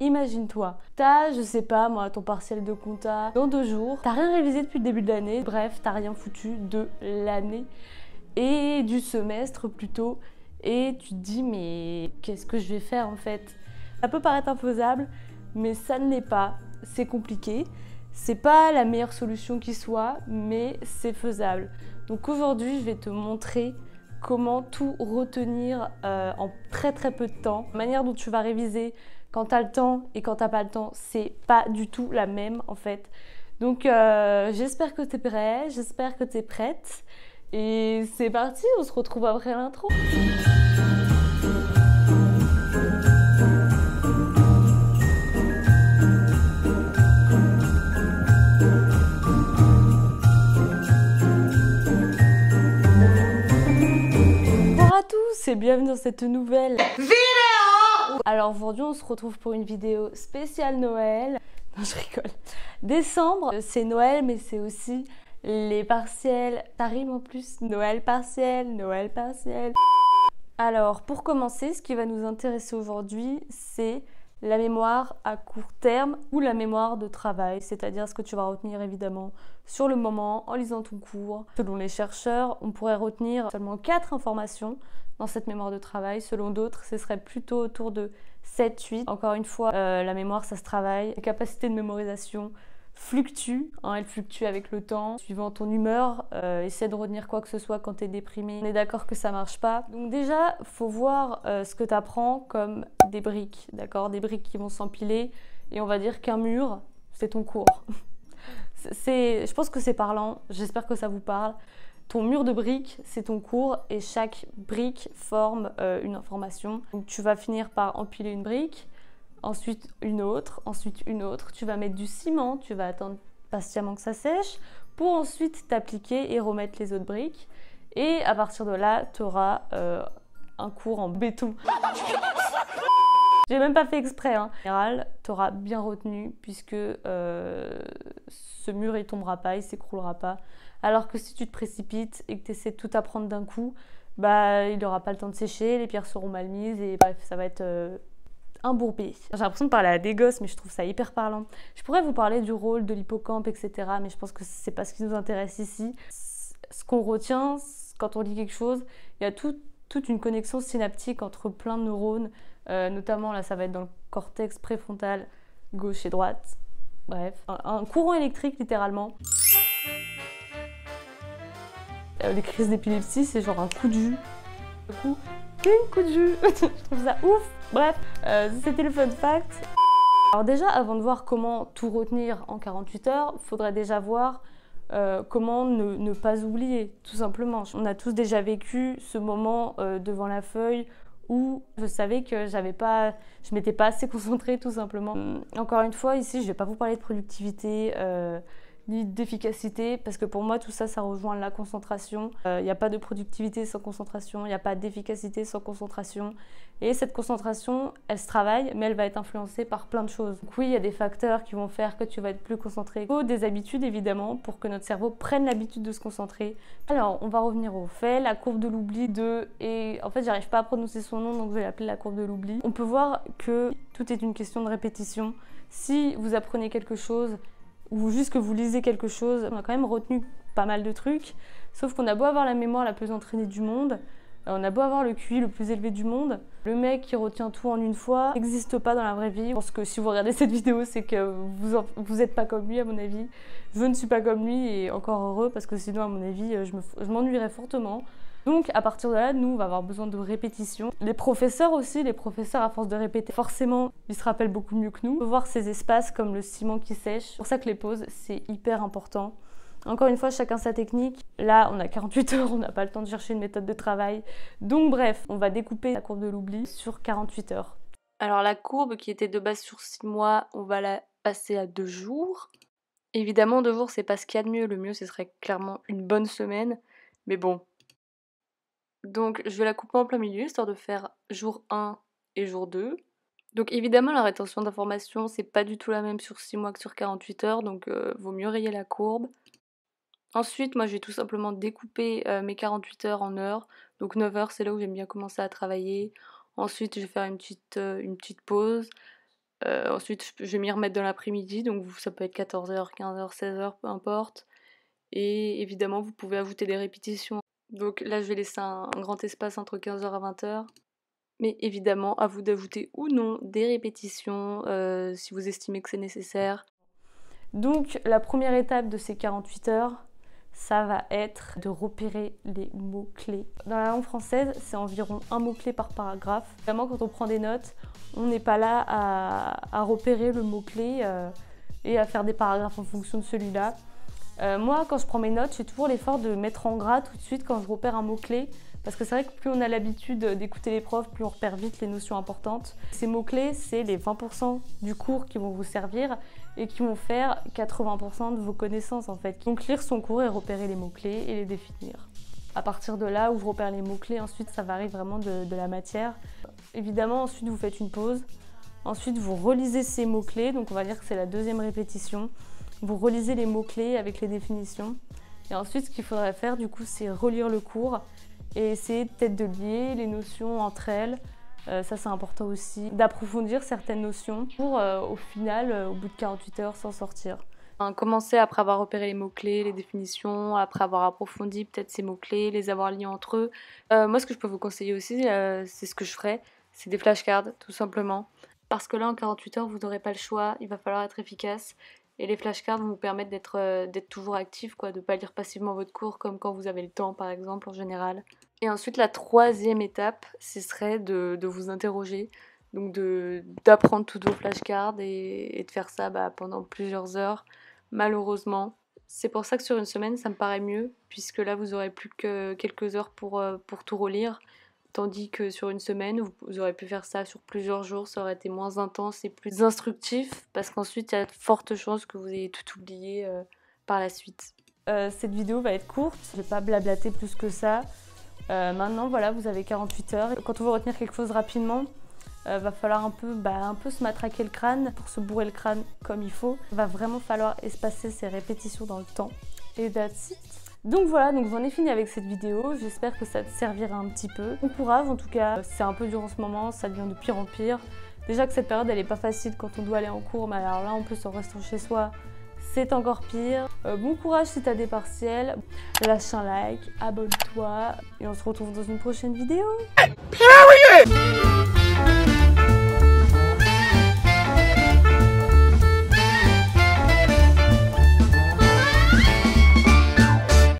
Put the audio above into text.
imagine-toi, t'as, je sais pas moi, ton partiel de compta dans 2 jours, t'as rien révisé depuis le début de l'année, bref, t'as rien foutu de l'année et du semestre plutôt, et tu te dis mais qu'est-ce que je vais faire en fait? Ça peut paraître infaisable, mais ça ne l'est pas, c'est compliqué, c'est pas la meilleure solution qui soit, mais c'est faisable. Donc aujourd'hui, je vais te montrer comment tout retenir en très peu de temps. La manière dont tu vas réviser quand tu as le temps et quand tu n'as pas le temps, c'est pas du tout la même en fait. Donc j'espère que tu es prêt, j'espère que tu es prête. Et c'est parti, on se retrouve après l'intro. Bonjour à tous et bienvenue dans cette nouvelle vidéo. Alors aujourd'hui on se retrouve pour une vidéo spéciale Noël. Non, je rigole. Décembre, c'est Noël, mais c'est aussi les partiels. Ça rime en plus. Noël partiel, Noël partiel. Alors, pour commencer, ce qui va nous intéresser aujourd'hui, c'est la mémoire à court terme ou la mémoire de travail, c'est-à-dire ce que tu vas retenir évidemment sur le moment en lisant ton cours. Selon les chercheurs, on pourrait retenir seulement 4 informations dans cette mémoire de travail. Selon d'autres, ce serait plutôt autour de 7-8. Encore une fois, la mémoire, ça se travaille. Les capacités de mémorisation fluctue, elle fluctue avec le temps, suivant ton humeur, essaie de retenir quoi que ce soit quand tu es déprimé. On est d'accord que ça marche pas. Donc déjà, faut voir ce que tu apprends comme des briques, d'accord? Des briques qui vont s'empiler et on va dire qu'un mur, c'est ton cours. Je pense que c'est parlant, j'espère que ça vous parle. Ton mur de briques, c'est ton cours et chaque brique forme une information. Donc tu vas finir par empiler une brique, ensuite une autre, tu vas mettre du ciment, tu vas attendre patiemment que ça sèche pour ensuite t'appliquer et remettre les autres briques et à partir de là, tu auras un cours en béton. J'ai même pas fait exprès, hein. En général, tu auras bien retenu puisque ce mur il tombera pas, il s'écroulera pas. Alors que si tu te précipites et que tu essaies de tout apprendre d'un coup, bah il n'aura pas le temps de sécher, les pierres seront mal mises et bref, ça va être embourbé. J'ai l'impression de parler à des gosses, mais je trouve ça hyper parlant. Je pourrais vous parler du rôle de l'hippocampe, etc. Mais je pense que c'est pas ce qui nous intéresse ici. Ce qu'on retient, quand on lit quelque chose, il y a toute une connexion synaptique entre plein de neurones. Notamment, là, ça va être dans le cortex préfrontal gauche et droite. Bref, un courant électrique, littéralement. Les crises d'épilepsie, c'est genre un coup de jus. Un coup de jus. Je trouve ça ouf. Bref, c'était le fun fact. Alors déjà, avant de voir comment tout retenir en 48 heures, il faudrait déjà voir comment ne pas oublier, tout simplement. On a tous déjà vécu ce moment devant la feuille où je savais que je m'étais pas assez concentrée, tout simplement. Encore une fois, ici, je vais pas vous parler de productivité ni d'efficacité, parce que pour moi, tout ça, ça rejoint la concentration. Il n'y a pas de productivité sans concentration, il n'y a pas d'efficacité sans concentration. Et cette concentration, elle se travaille, mais elle va être influencée par plein de choses. Donc oui, il y a des facteurs qui vont faire que tu vas être plus concentré. Il faut des habitudes, évidemment, pour que notre cerveau prenne l'habitude de se concentrer. Alors, on va revenir au fait, la courbe de l'oubli et en fait, j'arrive pas à prononcer son nom, donc je vais l'appeler la courbe de l'oubli. On peut voir que tout est une question de répétition. Si vous apprenez quelque chose, ou juste que vous lisez quelque chose, on a quand même retenu pas mal de trucs, sauf qu'on a beau avoir la mémoire la plus entraînée du monde, on a beau avoir le QI le plus élevé du monde, le mec qui retient tout en une fois n'existe pas dans la vraie vie. Je pense que si vous regardez cette vidéo, c'est que vous n'êtes pas comme lui, à mon avis. Je ne suis pas comme lui, et encore heureux, parce que sinon, à mon avis, je m'ennuierais fortement. Donc à partir de là, nous, on va avoir besoin de répétition. Les professeurs aussi, à force de répéter, forcément, ils se rappellent beaucoup mieux que nous. On peut voir ces espaces comme le ciment qui sèche. C'est pour ça que les pauses, c'est hyper important. Encore une fois, chacun sa technique. Là, on a 48 heures, on n'a pas le temps de chercher une méthode de travail. Donc bref, on va découper la courbe de l'oubli sur 48 heures. Alors la courbe qui était de base sur 6 mois, on va la passer à 2 jours. Évidemment, 2 jours, c'est pas ce qu'il y a de mieux. Le mieux, ce serait clairement une bonne semaine. Mais bon. Donc je vais la couper en plein milieu, histoire de faire jour 1 et jour 2. Donc évidemment la rétention d'informations c'est pas du tout la même sur 6 mois que sur 48 heures, donc vaut mieux rayer la courbe. Ensuite moi je vais tout simplement découper mes 48 heures en heures. Donc 9 heures c'est là où j'aime bien commencer à travailler. Ensuite je vais faire une petite pause. Ensuite, je vais m'y remettre dans l'après-midi, donc ça peut être 14h, 15h, 16h, peu importe. Et évidemment, vous pouvez ajouter des répétitions. Donc là, je vais laisser un grand espace entre 15h à 20h. Mais évidemment, à vous d'ajouter ou non des répétitions si vous estimez que c'est nécessaire. Donc la première étape de ces 48 heures, ça va être de repérer les mots-clés. Dans la langue française, c'est environ un mot-clé par paragraphe. Évidemment, quand on prend des notes, on n'est pas là à repérer le mot-clé et à faire des paragraphes en fonction de celui-là. Moi, quand je prends mes notes, j'ai toujours l'effort de mettre en gras tout de suite quand je repère un mot-clé. Parce que c'est vrai que plus on a l'habitude d'écouter les profs, plus on repère vite les notions importantes. Ces mots-clés, c'est les 20% du cours qui vont vous servir et qui vont faire 80% de vos connaissances en fait. Donc lire son cours et repérer les mots-clés et les définir. À partir de là où je repère les mots-clés, ensuite ça varie vraiment de la matière. Évidemment, ensuite vous faites une pause. Ensuite vous relisez ces mots-clés, donc on va dire que c'est la deuxième répétition. Vous relisez les mots-clés avec les définitions. Et ensuite ce qu'il faudrait faire du coup, c'est relire le cours et essayer peut-être de lier les notions entre elles. Ça c'est important aussi, d'approfondir certaines notions pour au final, au bout de 48 heures, s'en sortir. Commencer après avoir repéré les mots-clés, les définitions, après avoir approfondi peut-être ces mots-clés, les avoir liés entre eux. Moi ce que je peux vous conseiller aussi, c'est ce que je ferais, c'est des flashcards tout simplement. Parce que là en 48 heures vous n'aurez pas le choix, il va falloir être efficace. Et les flashcards vont vous permettre d'être toujours actif, quoi, de ne pas lire passivement votre cours comme quand vous avez le temps par exemple en général. Et ensuite la troisième étape, ce serait de vous interroger, donc d'apprendre toutes vos flashcards et de faire ça pendant plusieurs heures, malheureusement. C'est pour ça que sur une semaine ça me paraît mieux, puisque là vous aurez plus que quelques heures pour tout relire. Tandis que sur une semaine, vous aurez pu faire ça sur plusieurs jours, ça aurait été moins intense et plus instructif, parce qu'ensuite il y a de fortes chances que vous ayez tout oublié par la suite. Cette vidéo va être courte, je ne vais pas blablater plus que ça. Maintenant voilà, vous avez 48 heures. Quand on veut retenir quelque chose rapidement, va falloir un peu se matraquer le crâne pour se bourrer le crâne comme il faut. Il va vraiment falloir espacer ces répétitions dans le temps. Et that's it. Donc voilà, donc j'en ai fini avec cette vidéo, j'espère que ça te servira un petit peu. Bon courage en tout cas, c'est un peu dur en ce moment, ça devient de pire en pire. Déjà que cette période elle est pas facile quand on doit aller en cours, mais alors là en plus en restant chez soi, c'est encore pire. Bon courage si t'as des partiels, lâche un like, abonne-toi et on se retrouve dans une prochaine vidéo. Period.